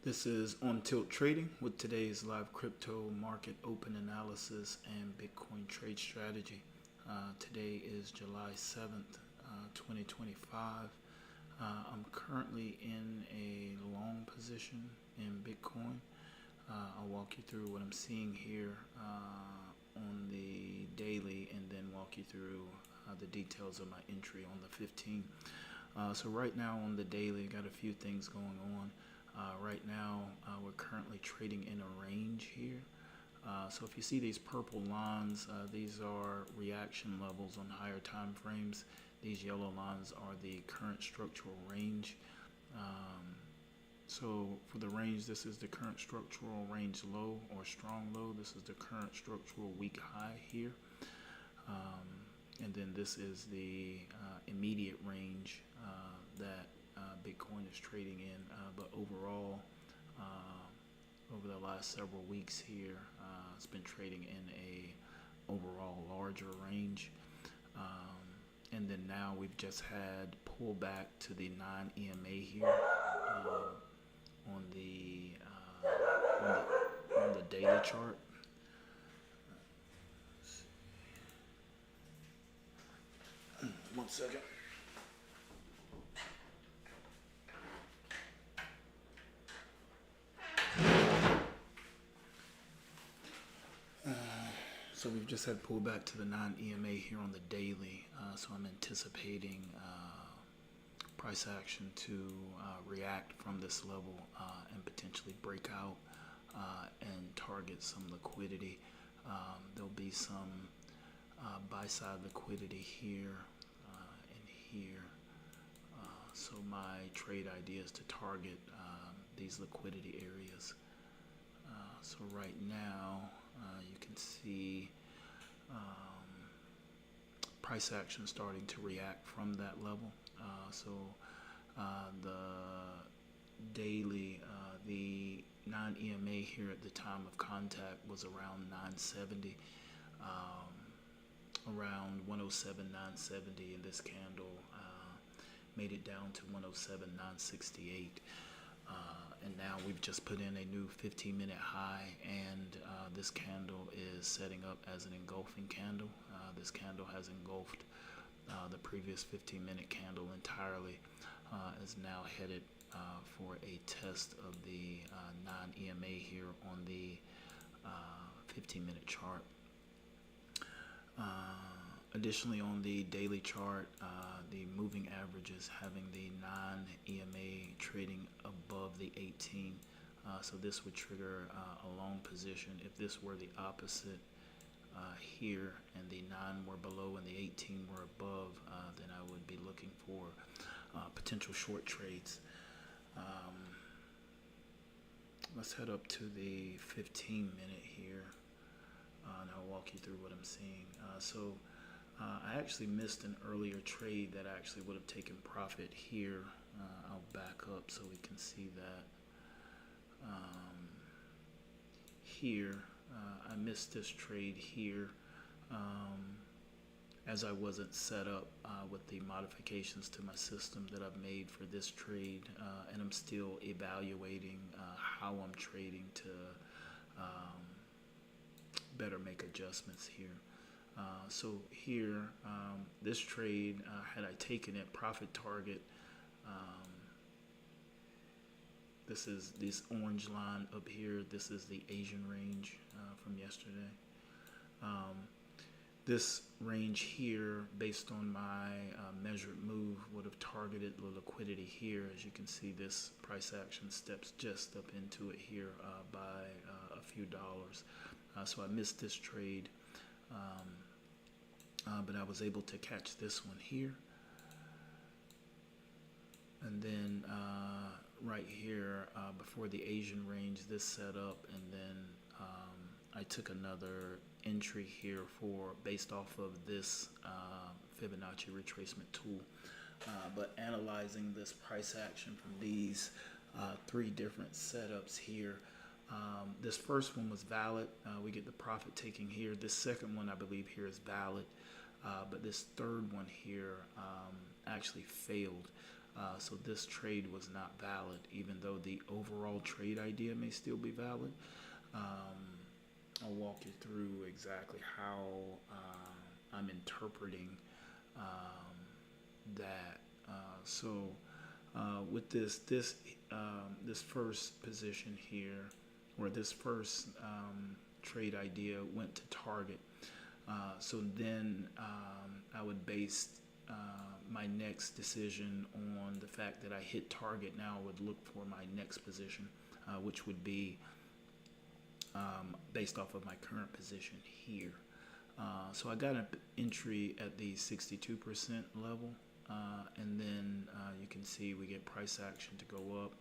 This is On Tilt Trading with today's live crypto market open analysis and Bitcoin trade strategy. Today is July 7th, 2025. I'm currently in a long position in Bitcoin. I'll walk you through what I'm seeing here on the daily and then walk you through the details of my entry on the 15th. So right now on the daily, got a few things going on. Right now, we're currently trading in a range here. So if you see these purple lines, these are reaction levels on higher time frames. These yellow lines are the current structural range. So for the range, this is the current structural range low or strong low. This is the current structural weak high here. And then this is the immediate range that Bitcoin is trading in. But overall, over the last several weeks here, it's been trading in a overall larger range. And then now we've just had pullback to the non-EMA here on the daily chart. One second. So we've just had pullback to the non-EMA here on the daily. So I'm anticipating price action to react from this level and potentially break out and target some liquidity. There'll be some buy-side liquidity here and here. So my trade idea is to target these liquidity areas. So right now, you can see price action starting to react from that level. So the daily, the non-EMA here at the time of contact was around 970, around 107.970, and this candle made it down to 107.968. And now we've just put in a new 15-minute high, and this candle is setting up as an engulfing candle. This candle has engulfed the previous 15-minute candle entirely, is now headed for a test of the non-EMA here on the 15-minute chart. Additionally, on the daily chart, the moving averages having the non-EMA trading above the 18. So this would trigger a long position. If this were the opposite here and the 9 were below and the 18 were above, then I would be looking for potential short trades. Let's head up to the 15-minute here, and I'll walk you through what I'm seeing. I actually missed an earlier trade that actually would have taken profit here. I'll back up so we can see that. Here, I missed this trade here as I wasn't set up with the modifications to my system that I've made for this trade, and I'm still evaluating how I'm trading to better make adjustments here. So here, this trade, had I taken it, profit target, this is this orange line up here. This is the Asian range from yesterday. This range here, based on my measured move, would have targeted the liquidity here. As you can see, this price action steps just up into it here by a few dollars. So I missed this trade. But I was able to catch this one here, and then right here before the Asian range, this set up, and then I took another entry here based off of this Fibonacci retracement tool. But analyzing this price action from these three different setups here, this first one was valid. We get the profit taking here. This second one, I believe, here is valid. But this third one here actually failed. So this trade was not valid, even though the overall trade idea may still be valid. I'll walk you through exactly how I'm interpreting that. With this first position here, or this first trade idea went to target. So then I would base my next decision on the fact that I hit target. Now I would look for my next position, which would be based off of my current position here. So I got an entry at the 62% level, and then you can see we get price action to go up.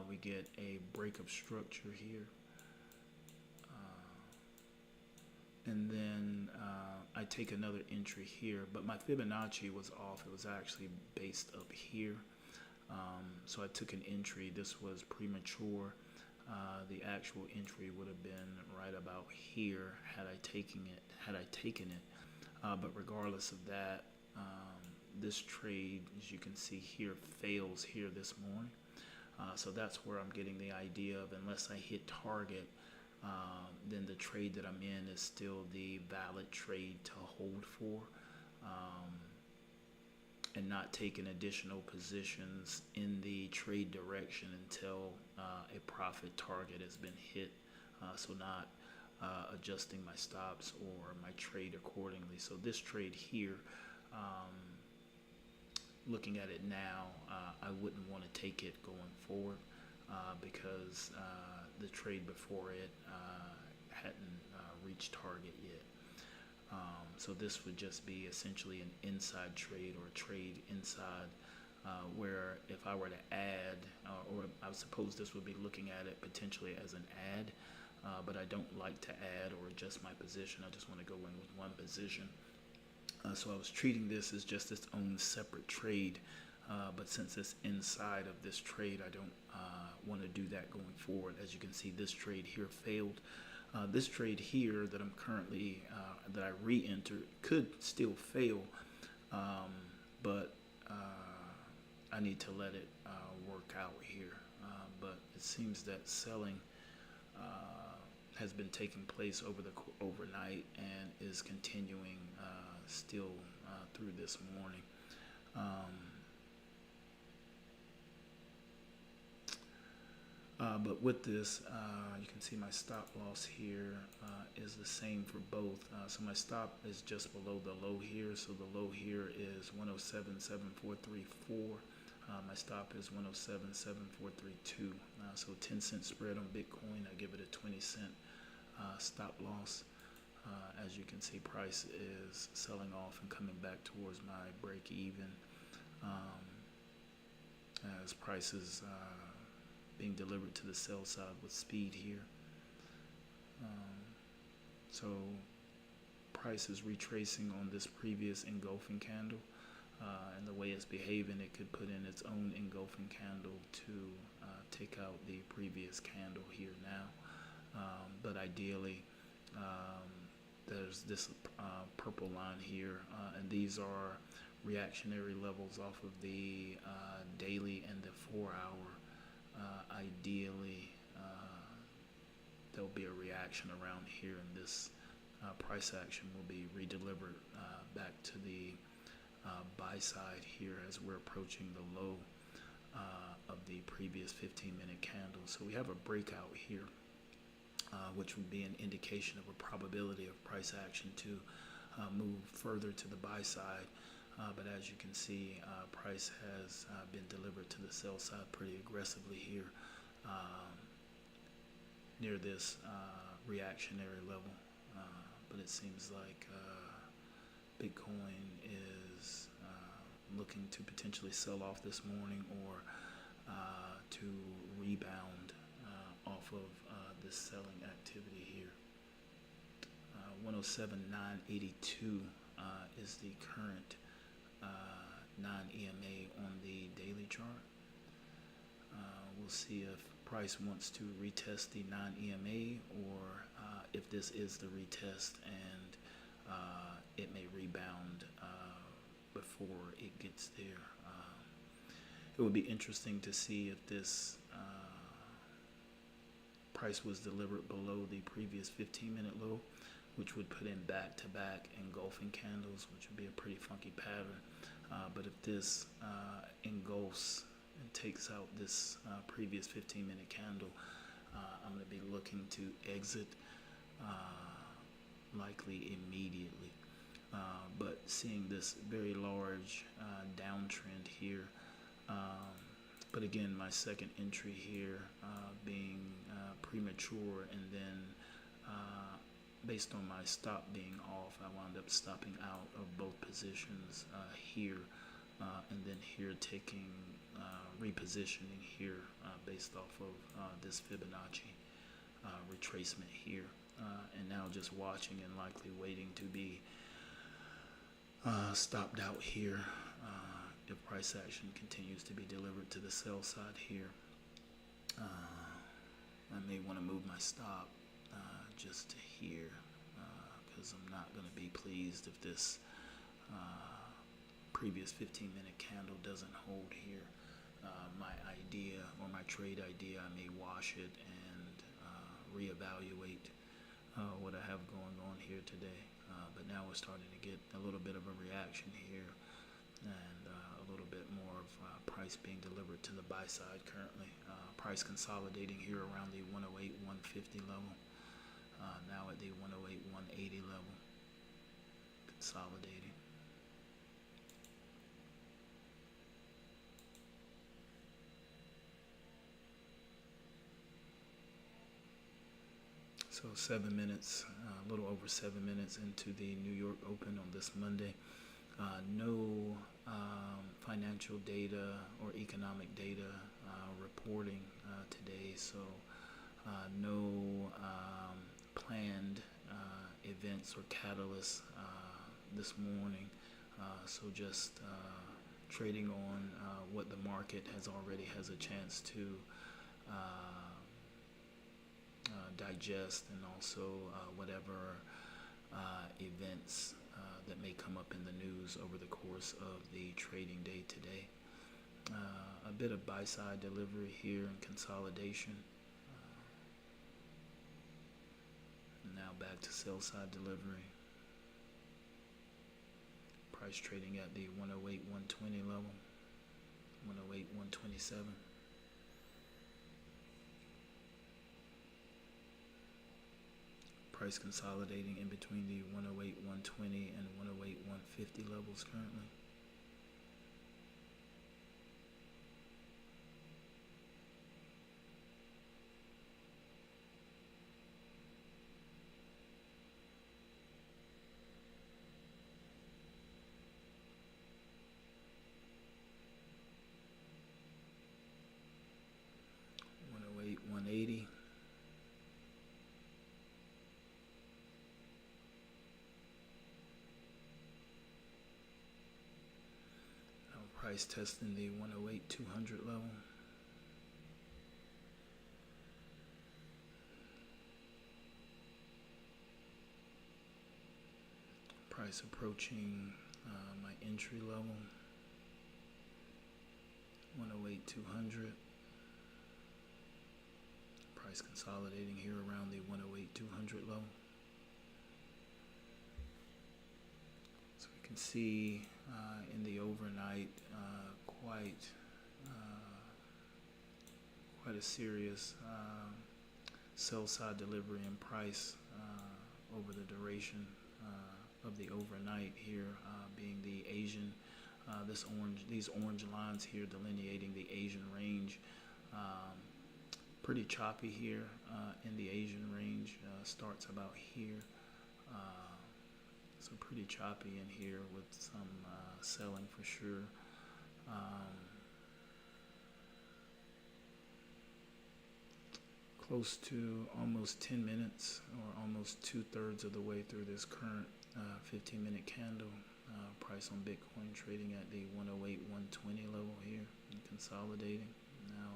We get a break of structure here. And then I take another entry here, but my Fibonacci was off. It was actually based up here. So I took an entry. This was premature. The actual entry would have been right about here had I taken it. But regardless of that, this trade, as you can see here, fails here this morning. So that's where I'm getting the idea of, unless I hit target, then the trade that I'm in is still the valid trade to hold for, and not taking additional positions in the trade direction until a profit target has been hit. So not adjusting my stops or my trade accordingly. So this trade here, looking at it now, I wouldn't want to take it going forward because the trade before it hadn't reached target yet. So this would just be essentially an inside trade, or a trade inside, where if I were to add, or I suppose this would be looking at it potentially as an add, but I don't like to add or adjust my position. I just want to go in with one position. So I was treating this as just its own separate trade, but since it's inside of this trade, I don't want to do that going forward. As you can see, this trade here failed. This trade here that I'm currently, that I re-entered, could still fail, but I need to let it work out here. But it seems that selling has been taking place overnight and is continuing still through this morning. But with this, you can see my stop loss here is the same for both. So my stop is just below the low here. So the low here is 107.7434. My stop is 107.7432. So 10-cent spread on Bitcoin. I give it a 20-cent stop loss. As you can see, price is selling off and coming back towards my break even. As price is being delivered to the sell side with speed here. So price is retracing on this previous engulfing candle, and the way it's behaving, it could put in its own engulfing candle to take out the previous candle here now. But ideally, there's this purple line here, and these are reactionary levels off of the daily and the 4-hour. Ideally, there'll be a reaction around here, and this price action will be redelivered back to the buy side here as we're approaching the low of the previous 15-minute candle. So we have a breakout here, which would be an indication of a probability of price action to move further to the buy side. But as you can see, price has been delivered to the sell side pretty aggressively here, near this reactionary level. But it seems like Bitcoin is looking to potentially sell off this morning, or to rebound off of this selling activity here. 107.982 is the current non-EMA on the daily chart. We'll see if price wants to retest the non-EMA, or if this is the retest and it may rebound before it gets there. it would be interesting to see if this price was delivered below the previous 15-minute low, which would put in back-to-back engulfing candles, which would be a pretty funky pattern. But if this engulfs and takes out this previous 15-minute candle, I'm going to be looking to exit likely immediately. But seeing this very large downtrend here, but again, my second entry here being premature, and then based on my stop being off, I wound up stopping out of both positions here, and then here taking repositioning here based off of this Fibonacci retracement here, and now just watching and likely waiting to be stopped out here if price action continues to be delivered to the sell side here. I may want to move my stop just to here, because I'm not going to be pleased if this previous 15-minute candle doesn't hold here. My idea, or my trade idea, I may wash it and reevaluate what I have going on here today. But now we're starting to get a little bit of a reaction here, and a little bit more of price being delivered to the buy side currently. Price consolidating here around the 108, 150 level. Now at the 108, 180 level. Consolidating. So 7 minutes, a little over 7 minutes into the New York Open on this Monday. No financial data or economic data reporting today, so no planned events or catalysts this morning. So just trading on what the market already has a chance to digest, and also whatever events that may come up in the news over the course of the trading day today. A bit of buy-side delivery here and consolidation. Now back to sell-side delivery. Price trading at the 108, 120 level. 108, 127. Price consolidating in between the 108, 120 and 108, 150 levels currently. Price testing the 108, 200 level. Price approaching my entry level. 108, 200. Price consolidating here around the 108, 200 level. So we can see in the overnight quite a serious sell side delivery in price over the duration of the overnight here, being the Asian, these orange lines here delineating the Asian range. Pretty choppy here in the Asian range, starts about here. So pretty choppy in here with some selling for sure. Close to almost 10 minutes, or almost 2/3 of the way through this current 15-minute candle. Price on Bitcoin trading at the 108, 120 level here and consolidating. Now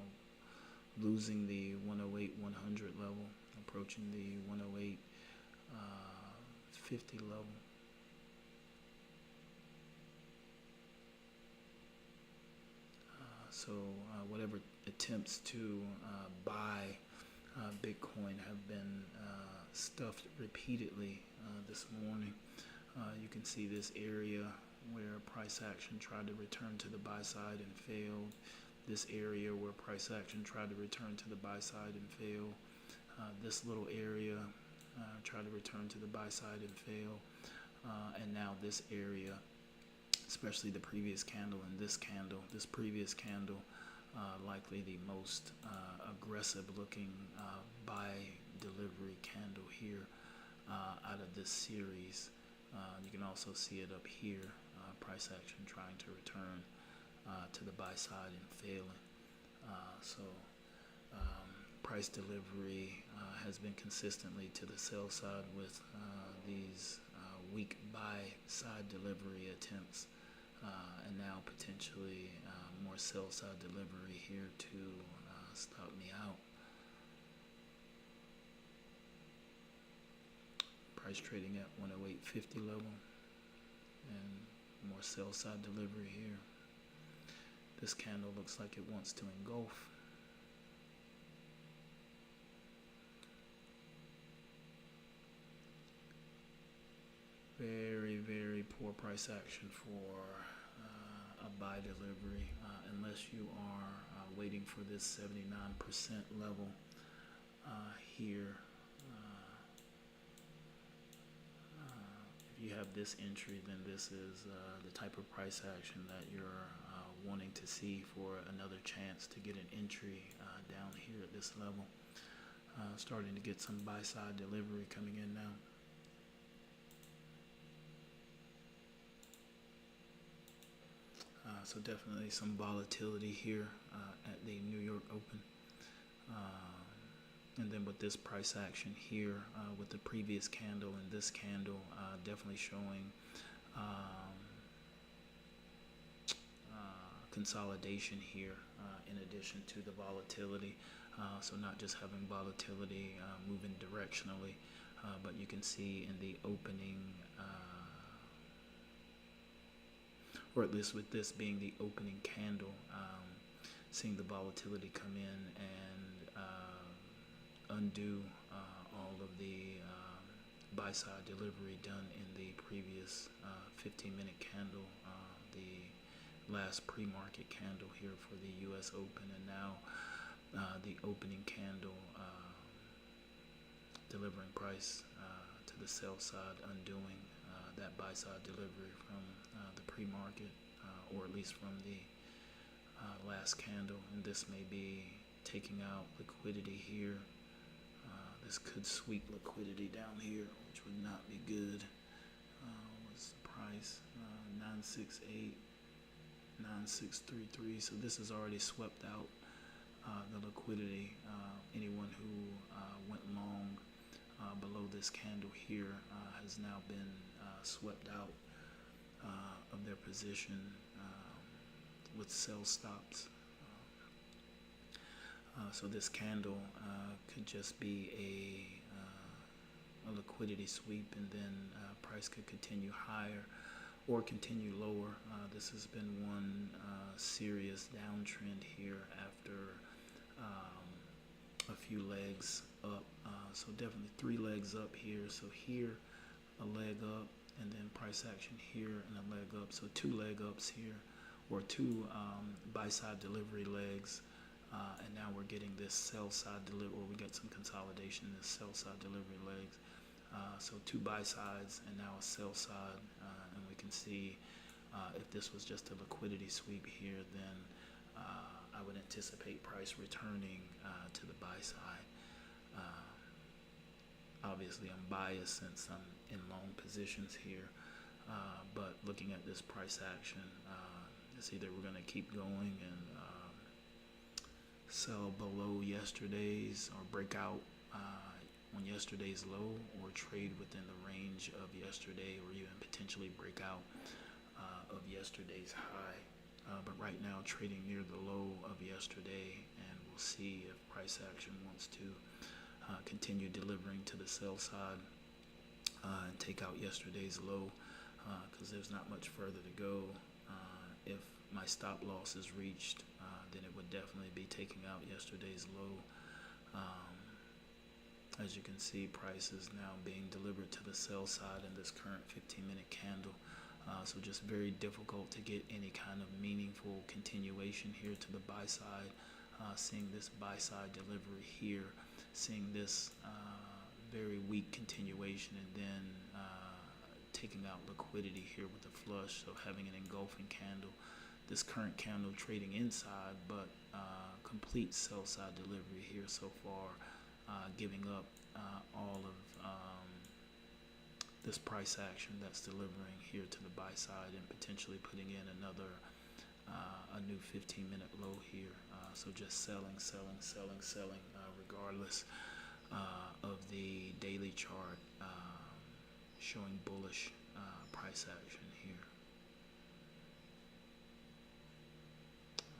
losing the 108, 100 level, approaching the 108, 50 level. So So whatever attempts to buy Bitcoin have been stuffed repeatedly this morning. You can see this area where price action tried to return to the buy side and failed. This area where price action tried to return to the buy side and failed. This little area tried to return to the buy side and fail. And now this area, especially the previous candle and this previous candle, likely the most aggressive looking buy delivery candle here out of this series. You can also see it up here, price action trying to return to the buy side and failing. So price delivery has been consistently to the sell side with these weak buy side delivery attempts, and now potentially more sell side delivery here to stop me out. Price trading at 108.50 level, and more sell side delivery here. This candle looks like it wants to engulf. Very, very poor price action for a buy delivery, unless you are waiting for this 79% level here. If you have this entry, then this is the type of price action that you're wanting to see for another chance to get an entry down here at this level. Starting to get some buy side delivery coming in now. So definitely some volatility here at the New York Open. And then with this price action here, with the previous candle and this candle, definitely showing consolidation here in addition to the volatility. So not just having volatility moving directionally, but you can see in the opening, or at least with this being the opening candle, seeing the volatility come in and undo all of the buy side delivery done in the previous 15-minute candle, the last pre-market candle here for the US Open, and now the opening candle delivering price to the sell side, undoing that buy side delivery from the pre-market, or at least from the last candle. And this may be taking out liquidity here. This could sweep liquidity down here, which would not be good. What's the price? 968, 9633. So this has already swept out the liquidity. Anyone who went long below this candle here has now been swept out of their position with sell stops. So this candle could just be a liquidity sweep, and then price could continue higher or continue lower. This has been one serious downtrend here after a few legs up. So definitely 3 legs up here. So here a leg up, and then price action here and a leg up. So 2 leg ups here, or 2 buy side delivery legs. And now we're getting this sell side delivery, or we get some consolidation in this sell side delivery legs. So 2 buy sides and now a sell side, and we can see if this was just a liquidity sweep here, then I would anticipate price returning to the buy side. Obviously I'm biased since I'm in long positions here, but looking at this price action, it's either we're going to keep going and sell below yesterday's, or break out on yesterday's low, or trade within the range of yesterday, or even potentially break out of yesterday's high. But right now trading near the low of yesterday, and we'll see if price action wants to continue delivering to the sell side and take out yesterday's low, because there's not much further to go if my stop loss is reached, then it would definitely be taking out yesterday's low. As you can see, price is now being delivered to the sell side in this current 15-minute candle. So just very difficult to get any kind of meaningful continuation here to the buy side. Seeing this buy side delivery here, seeing this very weak continuation, and then taking out liquidity here with the flush, so having an engulfing candle. This current candle trading inside, but complete sell side delivery here so far, giving up all of this price action that's delivering here to the buy side, and potentially putting in another a new 15-minute low here. So just selling, regardless of the daily chart showing bullish price action here.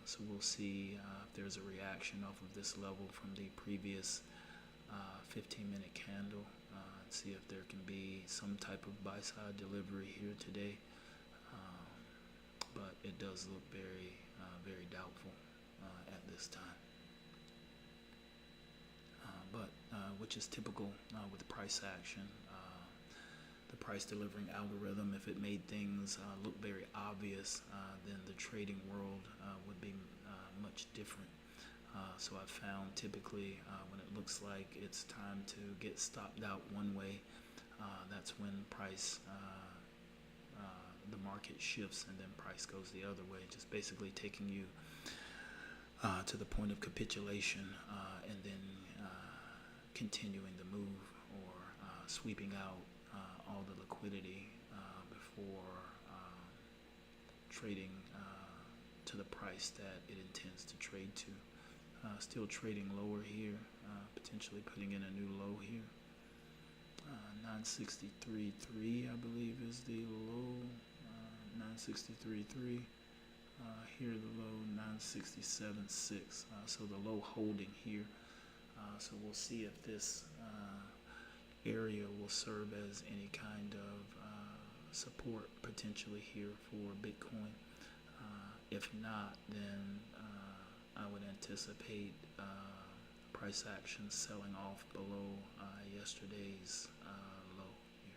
So we'll see if there's a reaction off of this level from the previous 15-minute candle, and see if there can be some type of buy side delivery here today. But it does look very, very doubtful at this time. But which is typical with price action. The price delivering algorithm, if it made things look very obvious, then the trading world would be much different. So I've found typically when it looks like it's time to get stopped out one way, that's when price, the market shifts, and then price goes the other way, just basically taking you to the point of capitulation, and then continuing the move, or sweeping out all the liquidity before trading to the price that it intends to trade to. Still trading lower here, potentially putting in a new low here. 963.3 I believe is the low. 963.3. Here the low 967.6. So the low holding here. So we'll see if this area will serve as any kind of support potentially here for Bitcoin. If not, then I would anticipate price action selling off below yesterday's low here.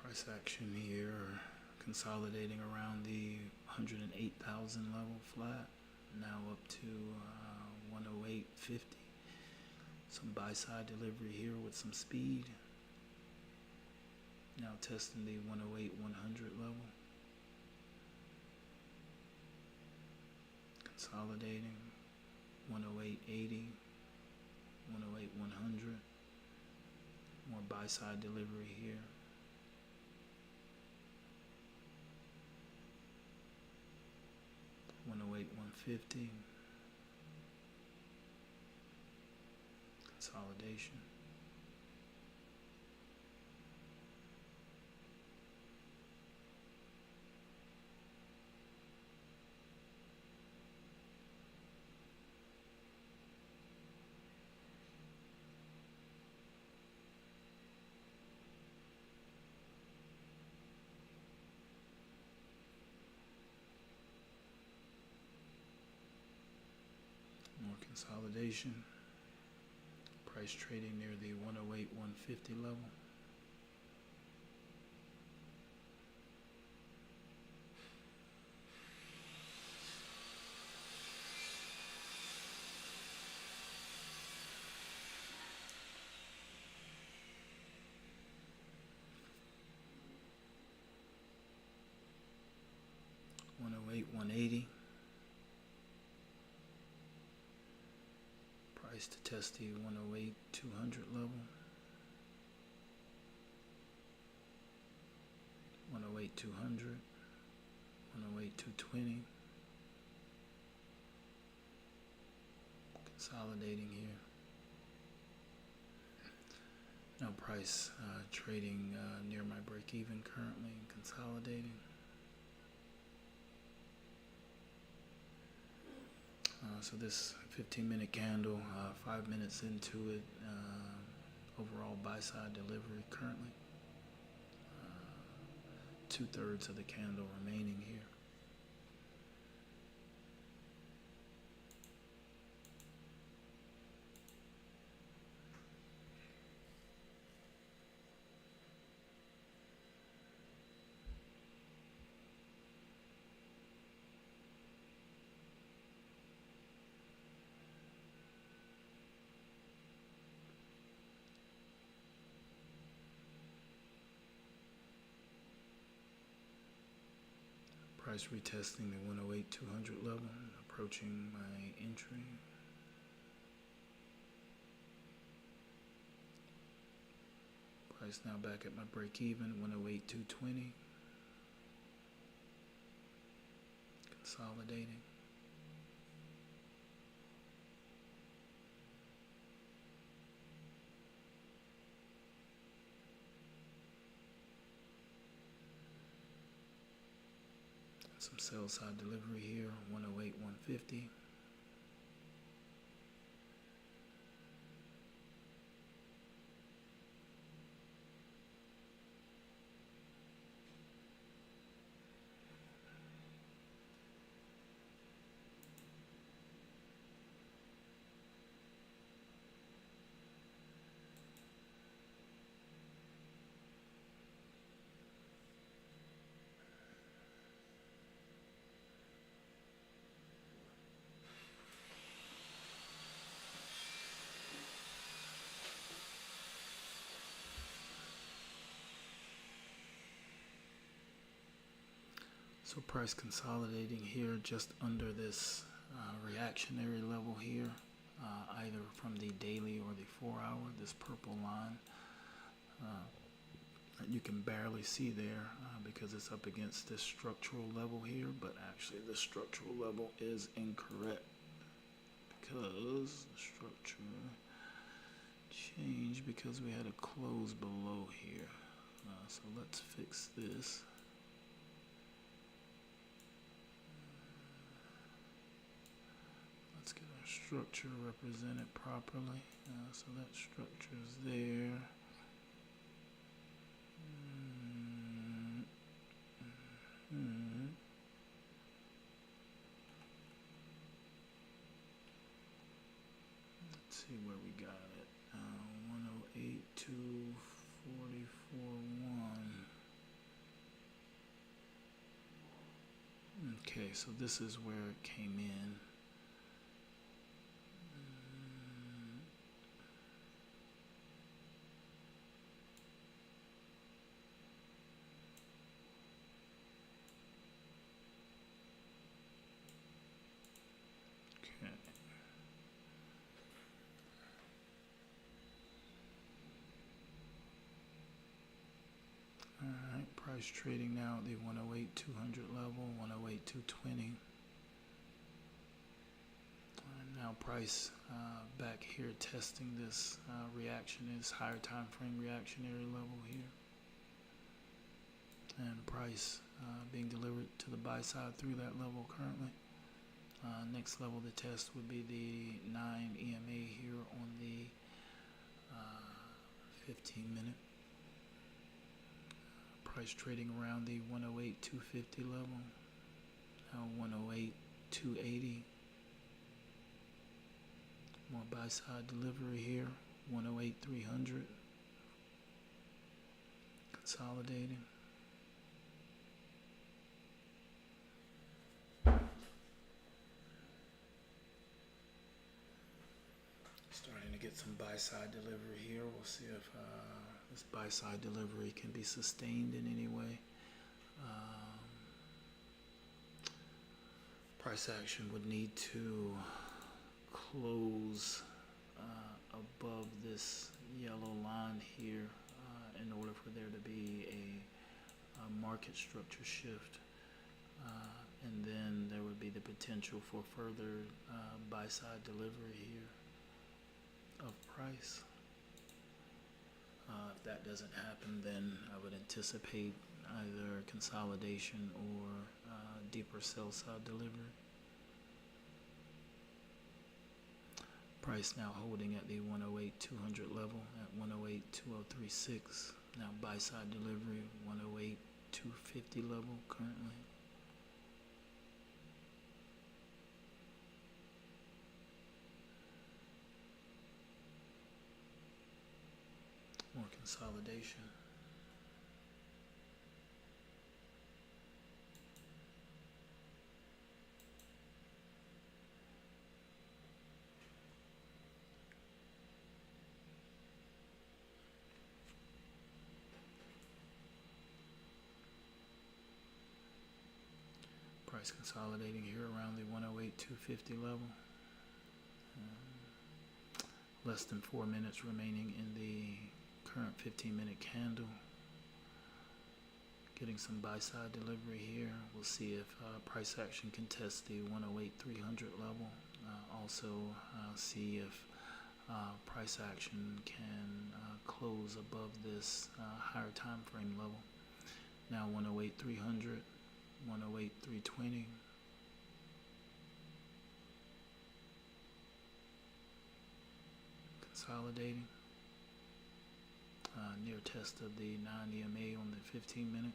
Price action here consolidating around the 108,000 level flat, now up to 108.50. Some buy side delivery here with some speed. Now testing the 108.100 level. Consolidating 108.80, 108.100. More buy side delivery here. 108.150. Consolidation. More consolidation. Price trading near the 108.150 level. $108.180. Price to test the 108.200 level. 108.200. 108.220. Consolidating here. Now price trading near my break even currently and consolidating. So this 15-minute candle, 5 minutes into it, overall buy side delivery currently. 2/3 of the candle remaining here. Price retesting the 108-200 level, approaching my entry. Price now back at my break even, 108-220. Consolidating. Some sell side delivery here, 108-150. So price consolidating here just under this reactionary level here, either from the daily or the 4-hour, this purple line that you can barely see there because it's up against this structural level here, but actually the structural level is incorrect because the structure changed because we had a close below here. So let's fix this. Let's get our structure represented properly. So that structure is there. Let's see where we got it. 108 to 44.1. Okay, so this is where it came in. Alright, price trading now at the 108-200 level, 108-220. Now price back here testing this reaction, is higher time frame reactionary level here. And price being delivered to the buy side through that level currently. Next level to test would be the 9 EMA here on the 15-minute. Price trading around the 108-250 level. Now 108-280. More buy side delivery here. 108-300. Consolidating. Starting to get some buy side delivery here. We'll see if this buy side delivery can be sustained in any way. Price action would need to close above this yellow line here in order for there to be a market structure shift. And then there would be the potential for further buy side delivery here of price. If that doesn't happen, then I would anticipate either consolidation or deeper sell side delivery. Price now holding at the 108.200 level at 108.2036. Now buy side delivery 108.250 level currently. More consolidation. Price consolidating here around the 108.250 level. Less than 4 minutes remaining in the current 15-minute candle. Getting some buy-side delivery here. We'll see if price action can test the 108.300 level. Also see if price action can close above this higher time frame level. Now 108.300, 108.320. Consolidating. Near test of the 9 EMA on the 15-minute.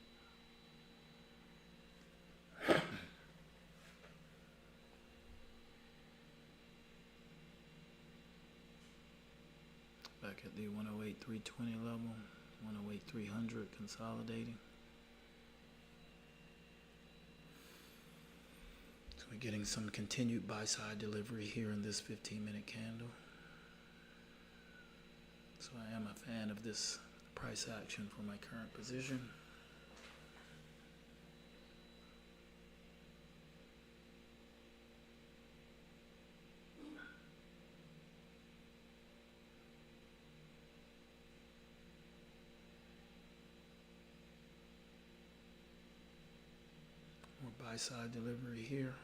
Back at the 108.320 level, 108.300 consolidating. So we're getting some continued buy-side delivery here in this 15-minute candle. So I am a fan of this price action for my current position. More buy-side delivery here.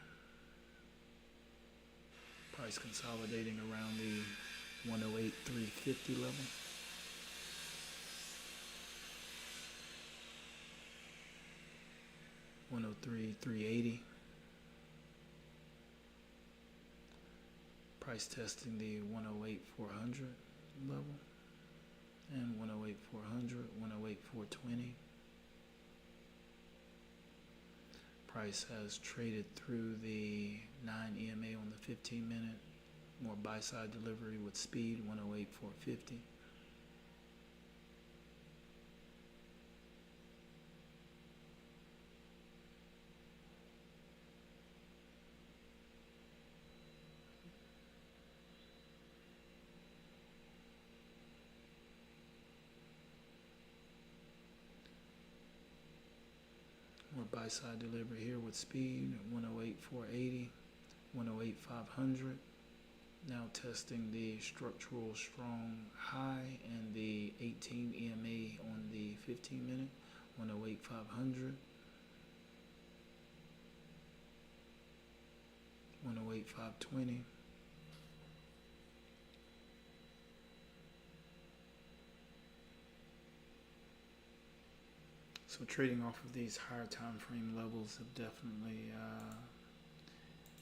Price consolidating around the 108.350 level. $103.380. Price testing the 108.400 level and 108.400, 108.420. Price has traded through the 9 EMA on the 15-minute. More buy-side delivery with speed, 108.450. More buy-side delivery here with speed, 108.480, 108.500. Now testing the structural strong high and the 18 EMA on the 15-minute, 108.500, 108.520. So trading off of these higher time frame levels have definitely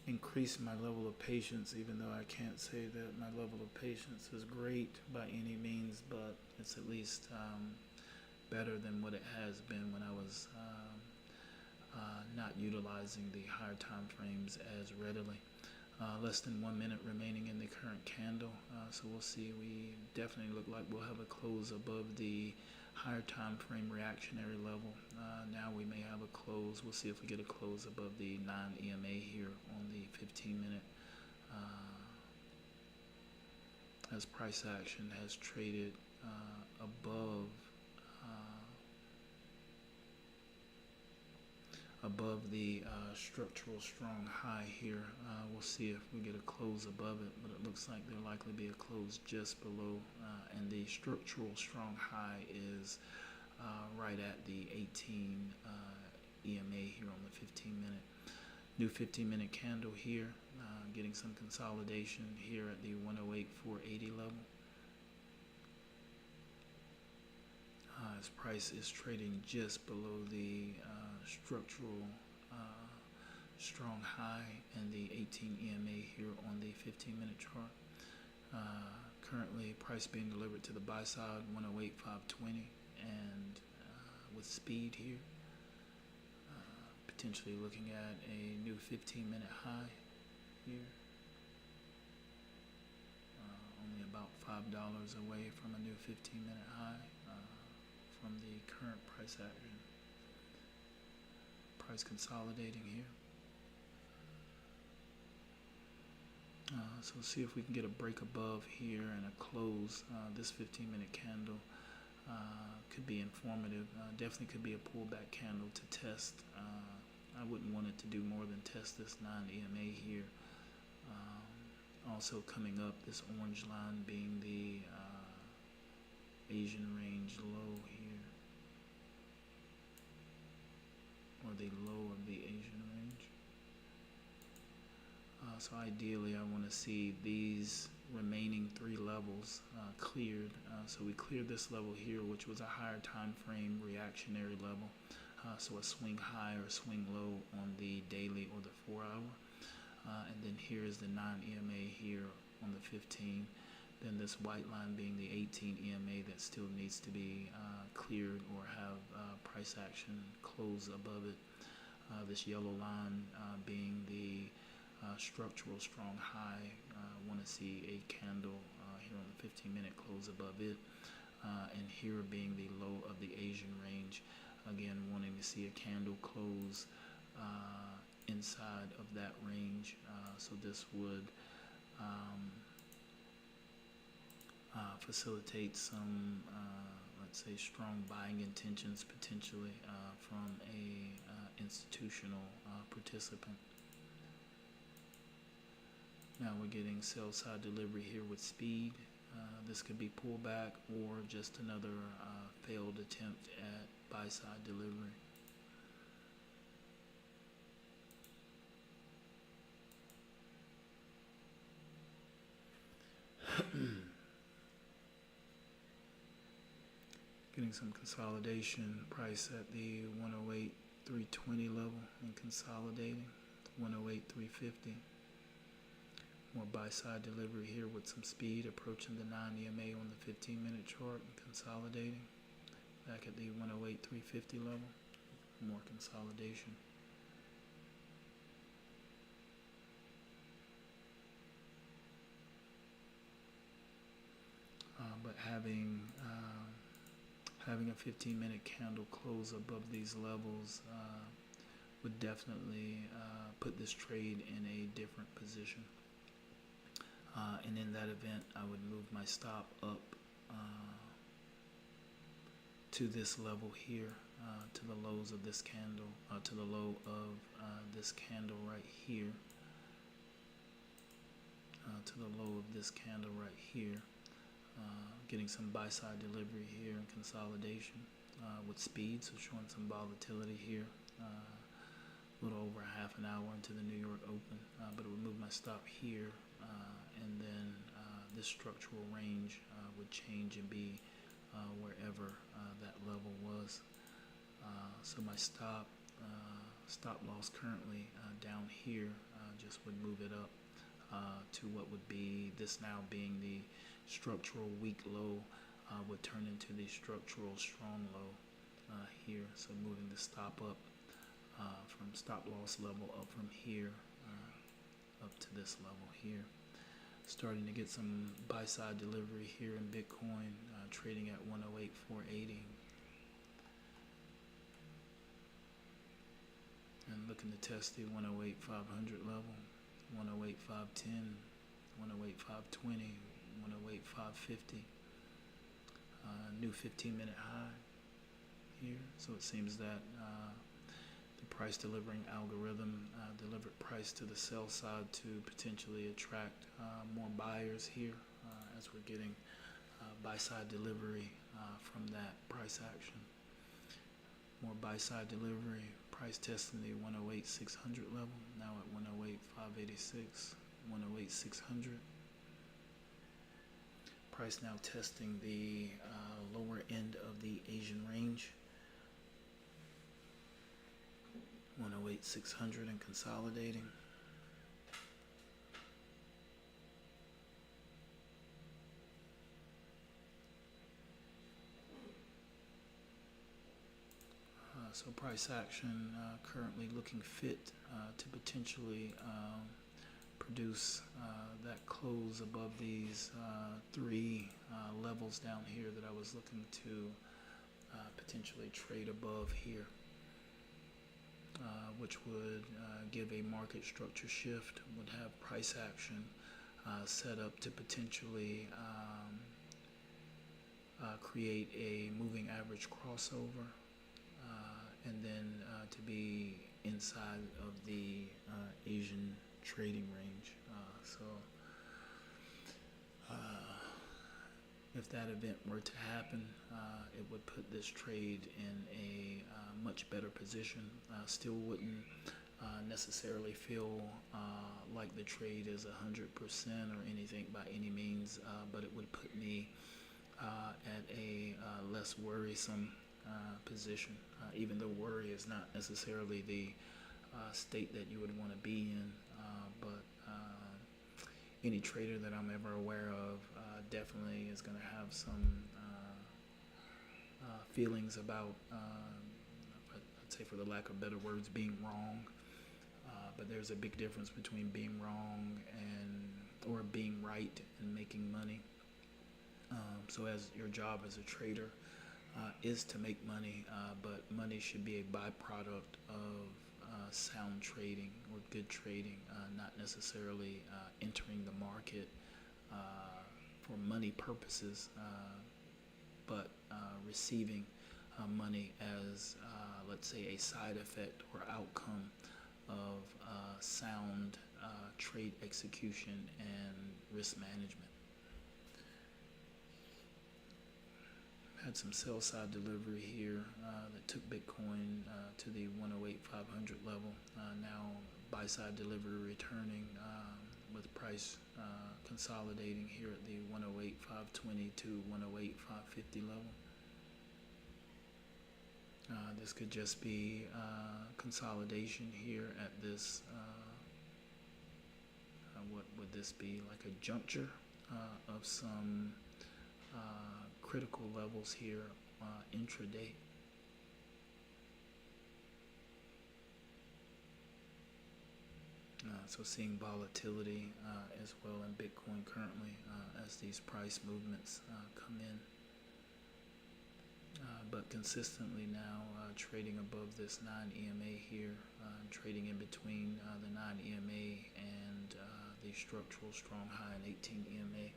increased my level of patience, even though I can't say that my level of patience is great by any means, but it's at least better than what it has been when I was not utilizing the higher time frames as readily. Less than 1 minute remaining in the current candle, so we'll see. We definitely look like we'll have a close above the higher time frame reactionary level. Now we may have a close. We'll see if we get a close above the 9 EMA here on the 15-minute. As price action has traded above the structural strong high here. We'll see if we get a close above it, but it looks like there'll likely be a close just below, and the structural strong high is right at the 18 EMA here on the 15-minute. New 15-minute candle here, getting some consolidation here at the 108.480 level. as price is trading just below the structural strong high and the 18 EMA here on the 15-minute chart. Currently, price being delivered to the buy side, 108.520, and with speed here, potentially looking at a new 15-minute high here. Only about $5 away from a new 15-minute high from the current price action. Price consolidating here. So see if we can get a break above here and a close. This 15-minute candle could be informative. Definitely could be a pullback candle to test. I wouldn't want it to do more than test this 9 EMA here. Also coming up, this orange line being the Asian range low here, or the low of the Asian range. So ideally I want to see these remaining 3 levels cleared. So we cleared this level here, which was a higher time frame reactionary level. So a swing high or swing low on the daily or the 4-hour. And then here is the 9 EMA here on the 15. Then this white line being the 18 EMA that still needs to be cleared or have price action close above it. This yellow line being the structural strong high. Want to see a candle here on the 15-minute close above it. And here being the low of the Asian range. Again, wanting to see a candle close inside of that range. So this would facilitate some, let's say, strong buying intentions potentially from a institutional participant. Now we're getting sell side delivery here with speed. This could be pullback or just another failed attempt at buy side delivery. Getting some consolidation, price at the 108.320 level and consolidating, 108.350. More buy side delivery here with some speed, approaching the 9 EMA on the 15-minute chart and consolidating. Back at the 108.350 level, more consolidation. But having a 15-minute candle close above these levels would definitely put this trade in a different position. And in that event, I would move my stop up to this level here, to the lows of this candle, to the low of this candle right here, to the low of this candle right here. Getting some buy side delivery here and consolidation with speed, so showing some volatility here. A little over half an hour into the New York Open, but it would move my stop here, and then this structural range would change and be wherever that level was. So my stop loss currently down here just would move it up to what would be this now being the structural weak low, would turn into the structural strong low here. So moving the stop up from stop loss level up from here up to this level here. Starting to get some buy side delivery here in Bitcoin, trading at 108.480. And looking to test the 108.500 level, 108.510, 108.520, 108.550. New 15-minute high here. So it seems that the price delivering algorithm delivered price to the sell side to potentially attract more buyers here as we're getting buy side delivery from that price action. More buy side delivery, price testing the 108.600 level, now at 108.586, 108.600. Price now testing the lower end of the Asian range. 108,600 and consolidating. So price action currently looking fit to potentially produce that close above these three levels down here that I was looking to potentially trade above here, which would give a market structure shift, would have price action set up to potentially create a moving average crossover, and then to be inside of the Asian trading range. If that event were to happen, it would put this trade in a much better position. Still wouldn't necessarily feel like the trade is 100% or anything by any means, but it would put me at a less worrisome position, even though worry is not necessarily the state that you would want to be in, but any trader that I'm ever aware of definitely is going to have some feelings about, I'd say for the lack of better words, being wrong. But there's a big difference between being wrong or being right and making money. So as your job as a trader is to make money, but money should be a byproduct of sound trading or good trading, not necessarily entering the market for money purposes, but receiving money as, let's say, a side effect or outcome of sound trade execution and risk management. Had some sell side delivery here that took Bitcoin to the 108,500 level. Now buy side delivery returning with price consolidating here at the 108,520 to 108,550 level. This could just be consolidation here at this, what would this be, like a juncture of some critical levels here intraday. So seeing volatility as well in Bitcoin currently as these price movements come in. But consistently now trading above this 9 EMA here, trading in between the 9 EMA and the structural strong high in 18 EMA.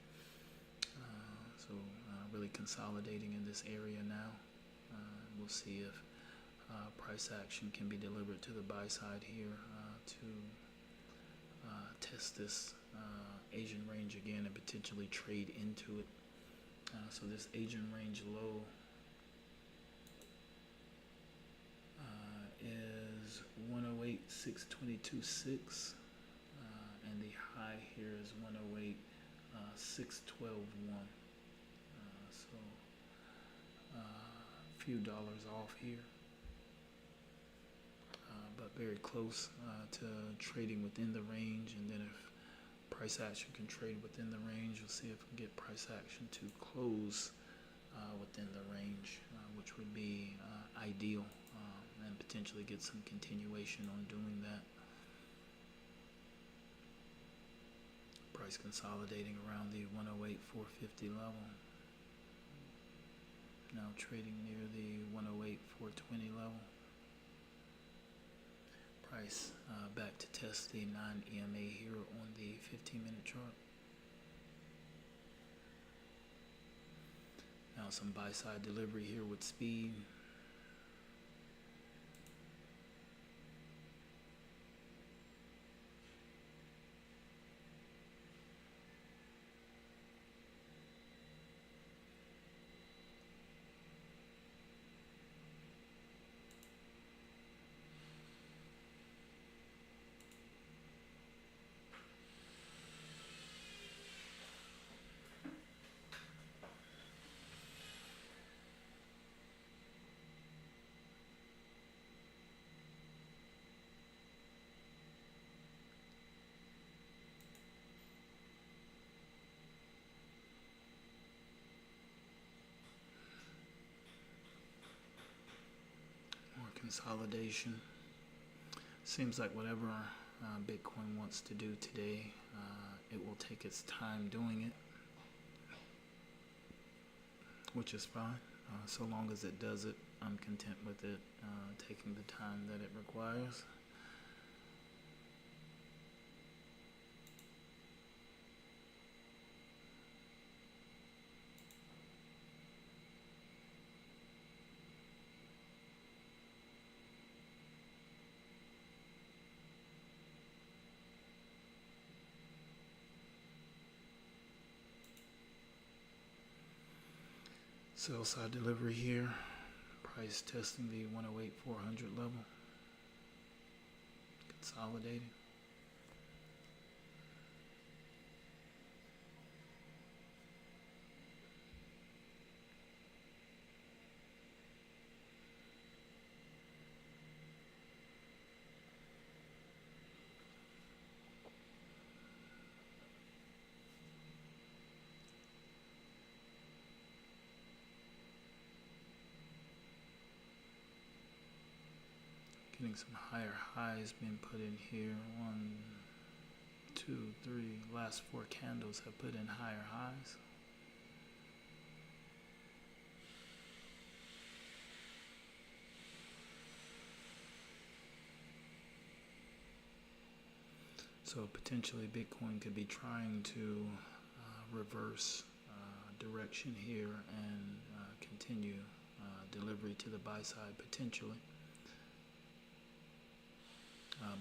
So really consolidating in this area now. We'll see if price action can be delivered to the buy side here to test this Asian range again and potentially trade into it. So this Asian range low is 108,622.6, and the high here is 108,612.1. So a few dollars off here, but very close to trading within the range. And then if price action can trade within the range, we'll see if we can get price action to close within the range, which would be ideal, and potentially get some continuation on doing that. Price consolidating around the 108,450 level. Now trading near the 108,420 level. Price back to test the 9 EMA here on the 15-minute chart. Now some buy side delivery here with speed. consolidation. Seems like whatever Bitcoin wants to do today, it will take its time doing it, which is fine. So long as it does it, I'm content with it taking the time that it requires. Sell side delivery here. Price testing the 108,400 level. Consolidating. Getting some higher highs being put in here. 1, 2, 3. Last 4 candles have put in higher highs. So potentially Bitcoin could be trying to reverse direction here and continue delivery to the buy side potentially.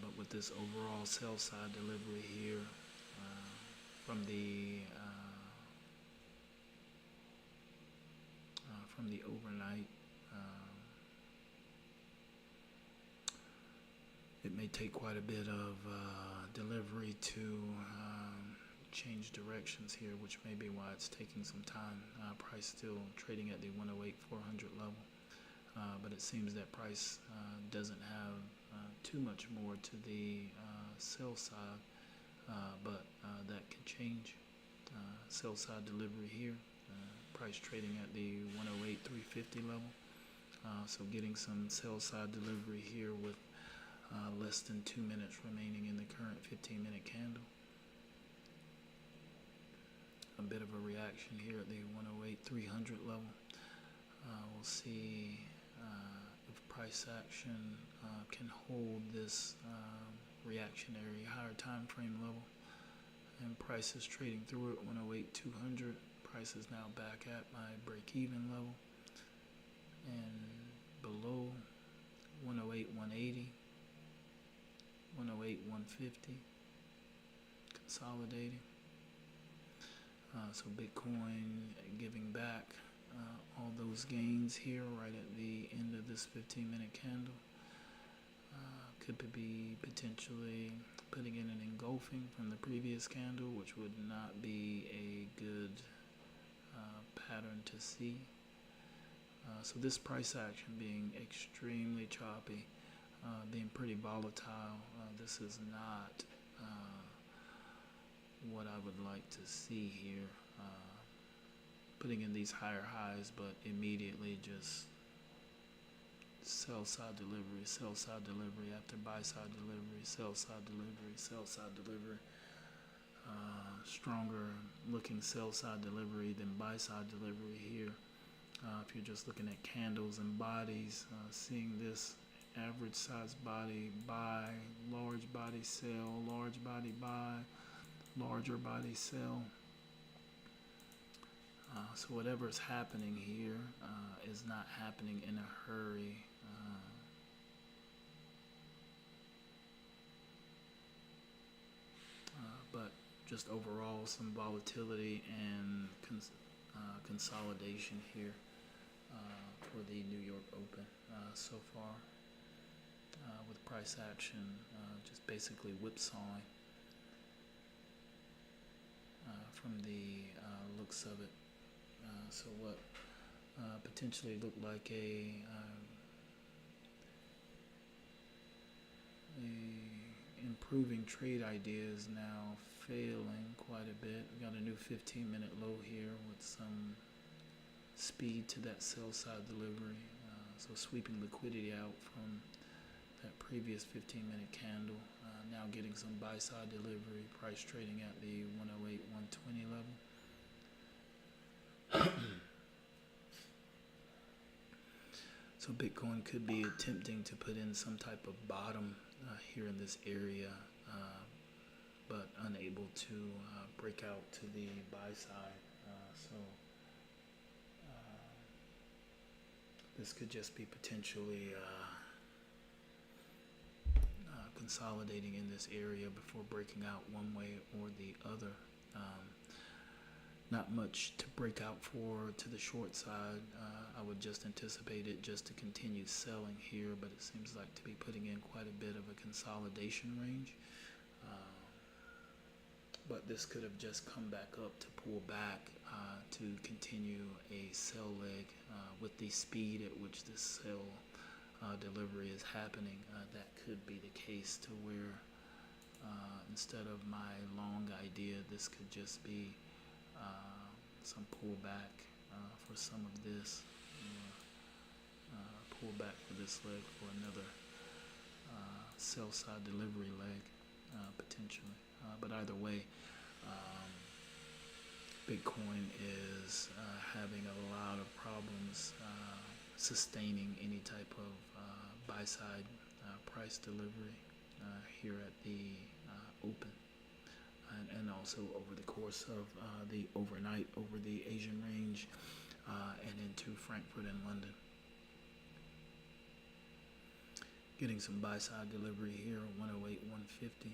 But with this overall sell side delivery here from the overnight, it may take quite a bit of delivery to change directions here, which may be why it's taking some time. Price still trading at the 108,400 level, but it seems that price doesn't have too much more to the sell side, but that can change. Sell side delivery here, price trading at the 108,350 level, so getting some sell side delivery here with less than 2 minutes remaining in the current 15-minute candle. A bit of a reaction here at the 108,300 level. We'll see if price action can hold this reactionary higher time frame level. And price is trading through it, 108,200. Price is now back at my break-even level. And below 108,180, 108,150, consolidating. So Bitcoin giving back all those gains here right at the end of this 15-minute candle. Could be potentially putting in an engulfing from the previous candle, which would not be a good pattern to see. So this price action being extremely choppy, being pretty volatile, this is not what I would like to see here. Putting in these higher highs, but immediately just sell side delivery after buy side delivery, sell side delivery, sell side delivery. Stronger looking sell side delivery than buy side delivery here. If you're just looking at candles and bodies, seeing this average size body buy, large body sell, large body buy, larger body sell. So whatever is happening here is not happening in a hurry. But just overall some volatility and consolidation here for the New York Open so far, with price action just basically whipsawing from the looks of it. So what potentially looked like a improving trade idea is now failing quite a bit. We got a new 15-minute low here with some speed to that sell side delivery. So sweeping liquidity out from that previous 15-minute candle. Now getting some buy-side delivery. Price trading at the 108, 120 level. So Bitcoin could be attempting to put in some type of bottom here in this area, but unable to break out to the buy side. So this could just be potentially consolidating in this area before breaking out one way or the other. Not much to break out for to the short side. I would just anticipate it just to continue selling here, but it seems like to be putting in quite a bit of a consolidation range. But this could have just come back up to pull back to continue a sell leg with the speed at which this sell delivery is happening. That could be the case to where instead of my long idea, this could just be some pullback for some of this, pullback for this leg for another sell side delivery leg potentially. But either way, Bitcoin is having a lot of problems sustaining any type of buy side price delivery here at the open. And also over the course of the overnight over the Asian range and into Frankfurt and London. Getting some buy side delivery here, 108, 150.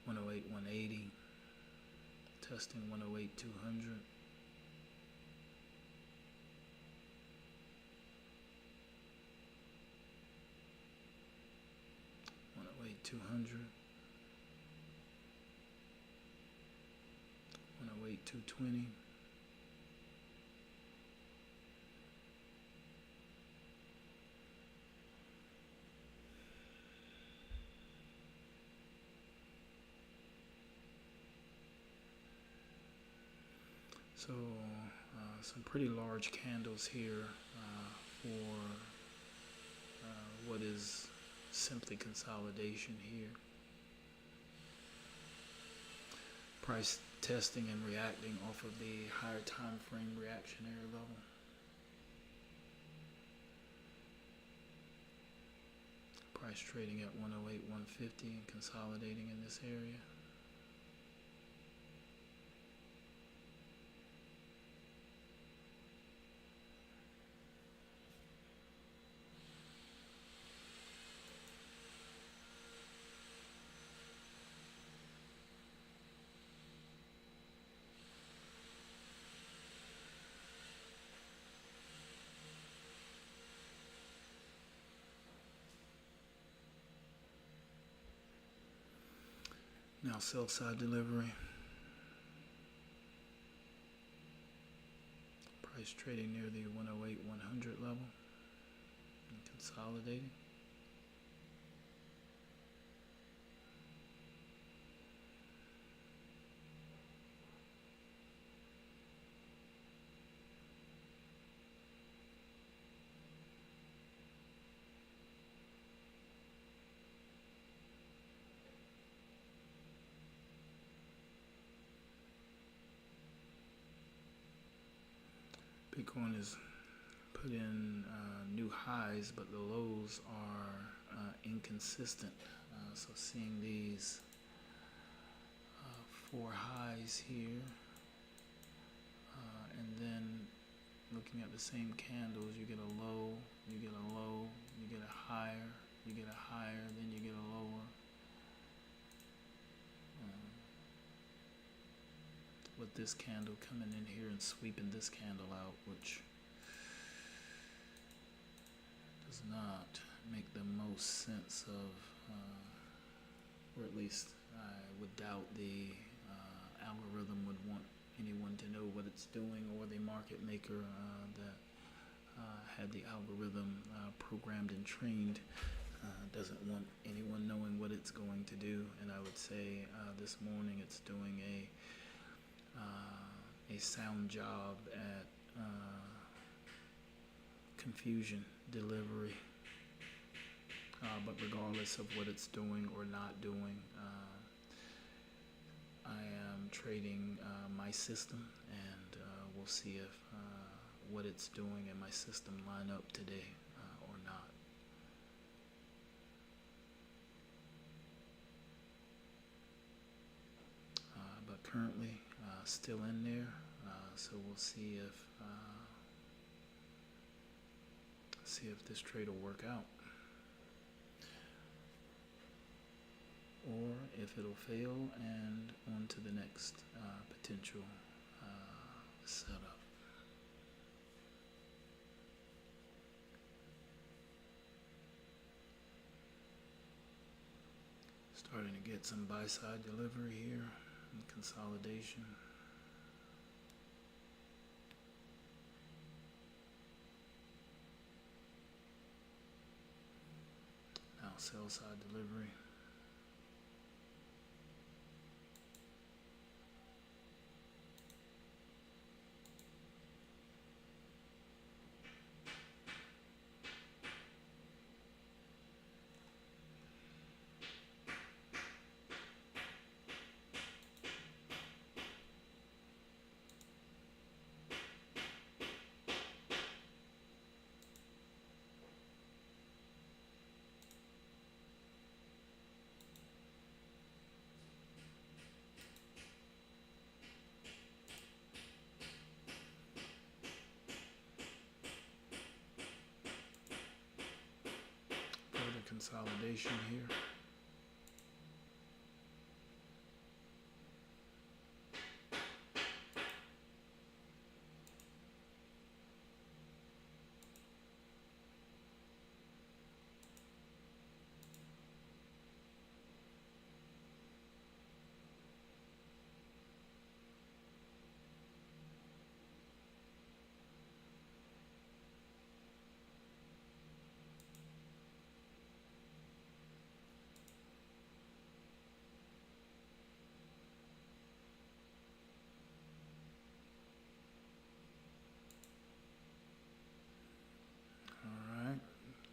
108, 180. Testing 108, 200. 200, 108, 220, 'Some pretty large candles here for what is simply consolidation here. Price testing and reacting off of the higher time frame reactionary level. Price trading at 108, 150 and consolidating in this area. Now sell side delivery. Price trading near the 108, 100 level and consolidating. Bitcoin has put in new highs, but the lows are inconsistent. So seeing these 4 highs here, and then looking at the same candles, you get a low, you get a low, you get a higher, you get a higher, then you get a lower. With this candle coming in here and sweeping this candle out, which does not make the most sense of, or at least I would doubt the algorithm would want anyone to know what it's doing, or the market maker that had the algorithm programmed and trained doesn't want anyone knowing what it's going to do. And I would say this morning it's doing a a sound job at confusion delivery. But regardless of what it's doing or not doing, I am trading my system, and we'll see if what it's doing and my system line up today or not. But currently still in there, so we'll see if this trade will work out, or if it'll fail and on to the next potential setup. Starting to get some buy-side delivery here and consolidation. Now sell-side delivery. Consolidation here.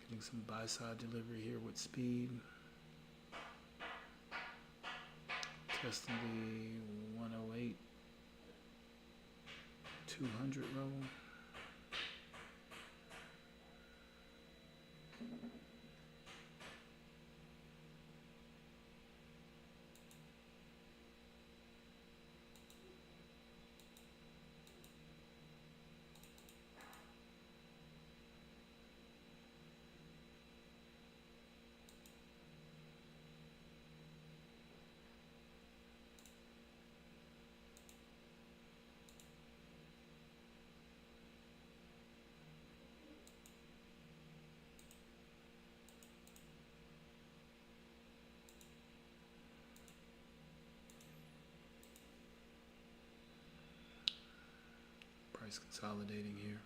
Getting some buy-side delivery here with speed. Testing the 108 200 level. Price consolidating here.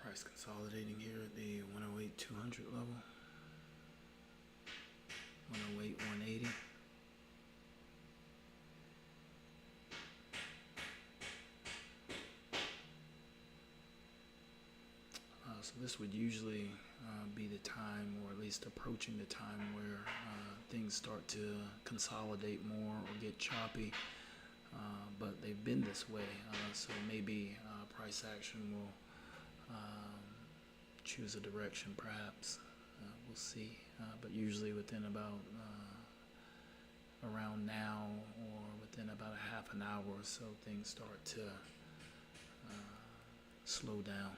Price consolidating here at the 108 200 level. 108 180. So this would usually be the time, or at least approaching the time, where things start to consolidate more or get choppy. But they've been this way, so maybe price action will choose a direction, perhaps. We'll see. But usually within about around now, or within about a half an hour or so, things start to slow down.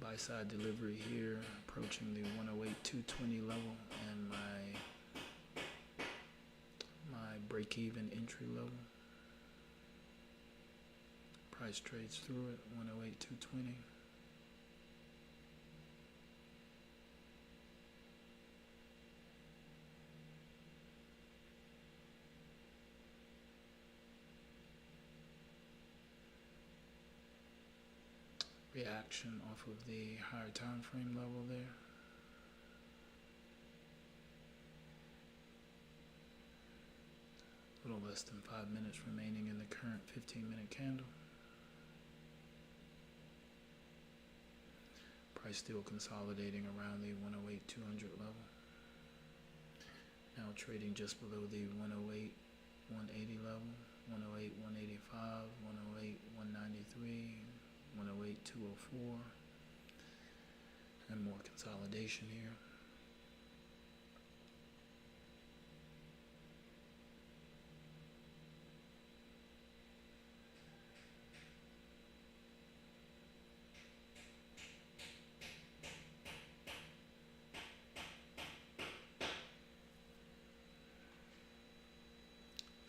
Buy side delivery here, approaching the 108 220 level, and my break break-even entry level. Price trades through it, 108.220. Reaction off of the higher time frame level there. A little less than 5 minutes remaining in the current 15-minute candle. Price still consolidating around the 108.200 level. Now trading just below the 108.180 level, 108.185, 108.193, 108.204, and more consolidation here.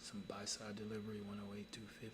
Some buy side delivery, 108.250.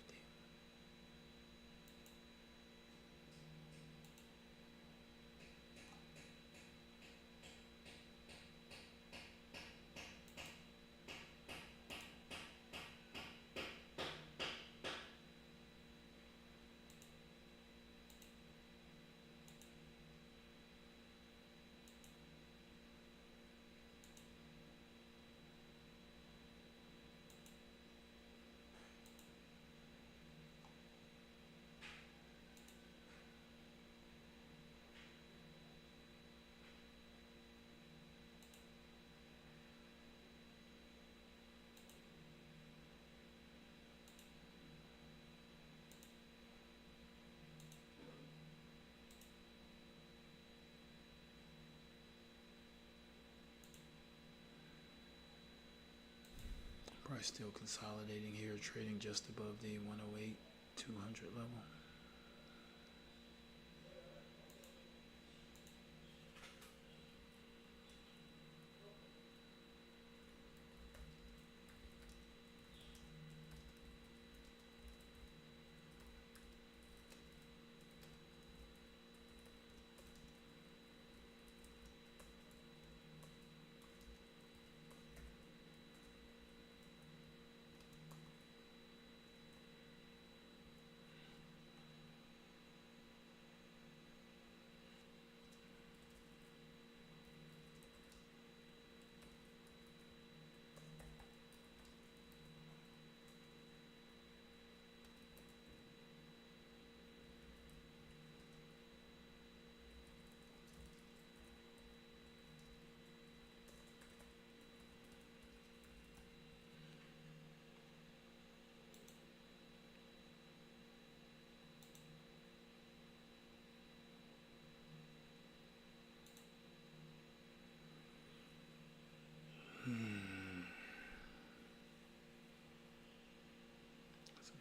Price still consolidating here, trading just above the 108.200 level.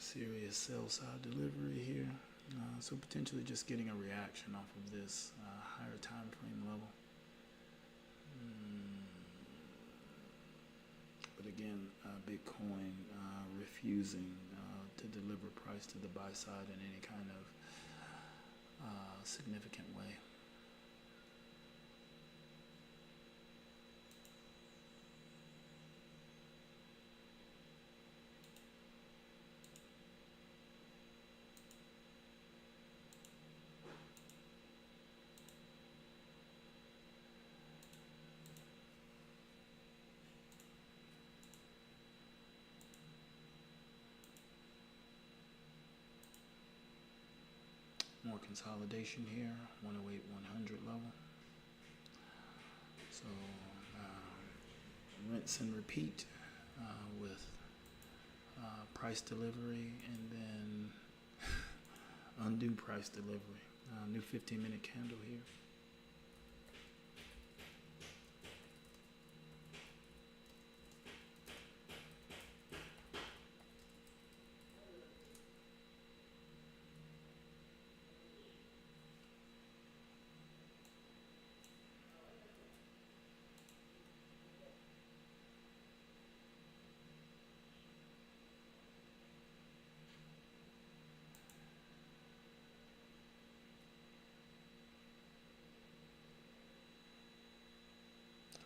Serious sell side delivery here, so potentially just getting a reaction off of this higher time frame level. But again, Bitcoin refusing to deliver price to the buy side in any kind of significant way. More consolidation here, 108.100 level. So rinse and repeat with price delivery, and then undo price delivery. New 15-minute candle here.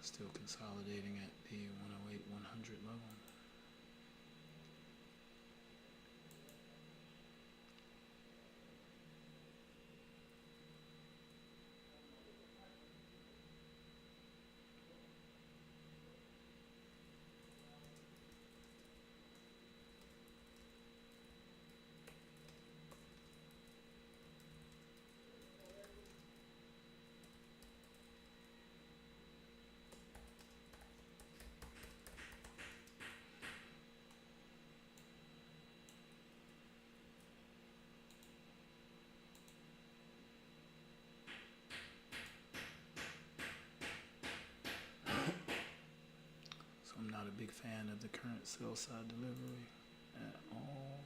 Still consolidating at the 108 100 level. So I'm not a big fan of the current sell side delivery at all.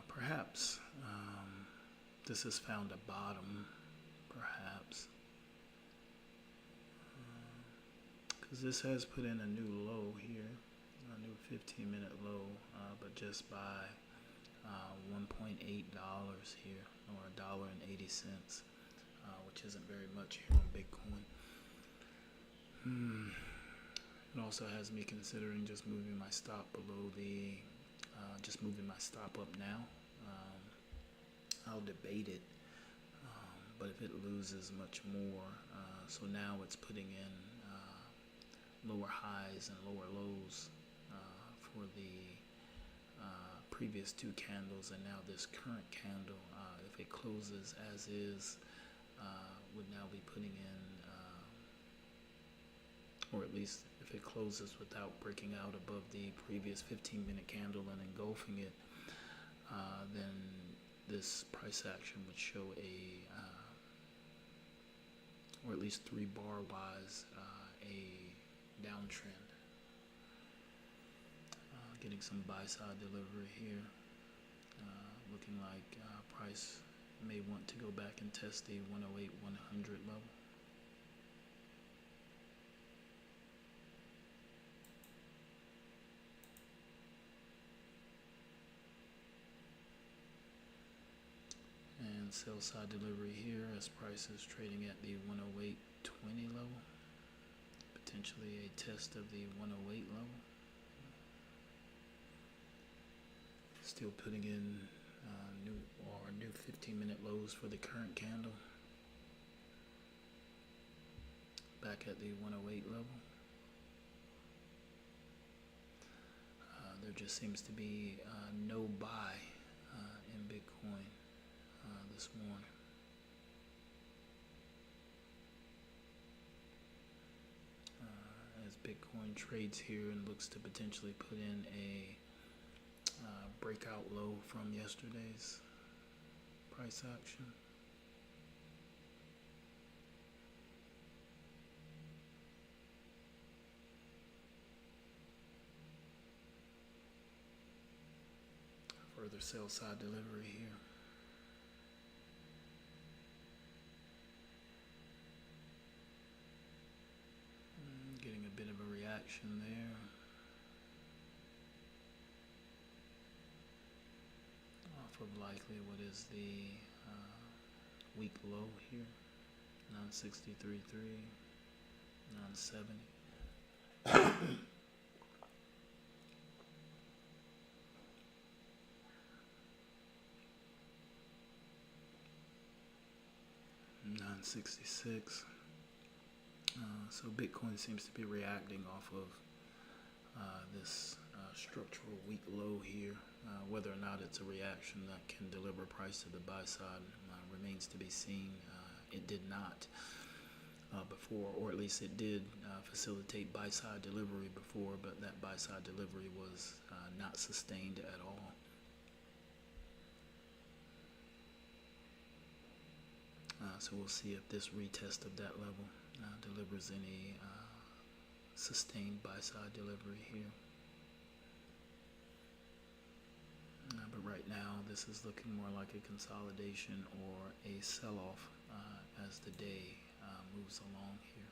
Perhaps this has found a bottom, perhaps, because this has put in a new low here, a new 15-minute low, but just by $1.8 here, or $1.80, which isn't very much here on Bitcoin. It also has me considering just moving my stop below the, just moving my stop up now. I'll debate it, but if it loses much more, so now it's putting in lower highs and lower lows for the previous two candles, and now this current candle, if it closes as is, would now be putting in, or at least if it closes without breaking out above the previous 15-minute candle and engulfing it, then this price action would show a, or at least 3 bar wise, a downtrend. Getting some buy side delivery here, looking like price may want to go back and test the 108 100 level. And sell side delivery here as price is trading at the 108 20 level, potentially a test of the 108 level. Still putting in new 15-minute lows for the current candle, back at the 108 level. There just seems to be no buy in Bitcoin this morning. As Bitcoin trades here and looks to potentially put in a breakout low from yesterday's price action. Further sell side delivery here. Getting a bit of a reaction there. Off of likely what is the week low here, 963.3, 970. 166. So Bitcoin seems to be reacting off of this structural weak low here. Whether or not it's a reaction that can deliver price to the buy side remains to be seen. It did not before, or at least it did facilitate buy side delivery before, but that buy side delivery was not sustained at all. So we'll see if this retest of that level delivers any sustained buy side delivery here. But right now this is looking more like a consolidation or a sell-off as the day moves along here.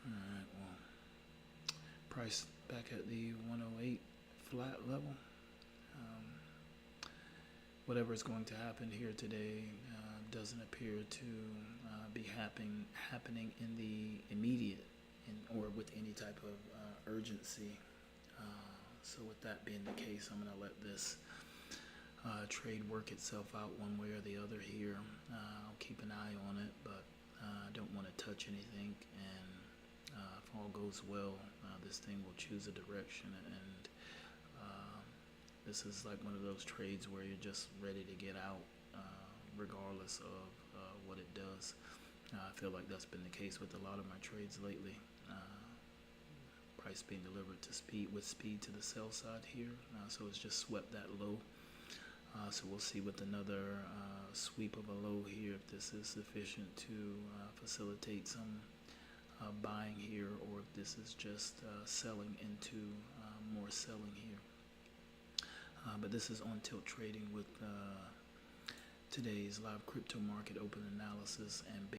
Alright, well, price back at the 108 flat level. Whatever is going to happen here today doesn't appear to be happening in the immediate or with any type of urgency. So with that being the case, I'm going to let this trade work itself out one way or the other here. I'll keep an eye on it, but I don't want to touch anything, and if all goes well, this thing will choose a direction, and this is like one of those trades where you're just ready to get out regardless of what it does. I feel like that's been the case with a lot of my trades lately. Price being delivered to speed to the sell side here, so it's just swept that low. So we'll see with another sweep of a low here if this is sufficient to facilitate some buying here, or if this is just selling into more selling here. But this is on tilt trading with today's live crypto market open analysis and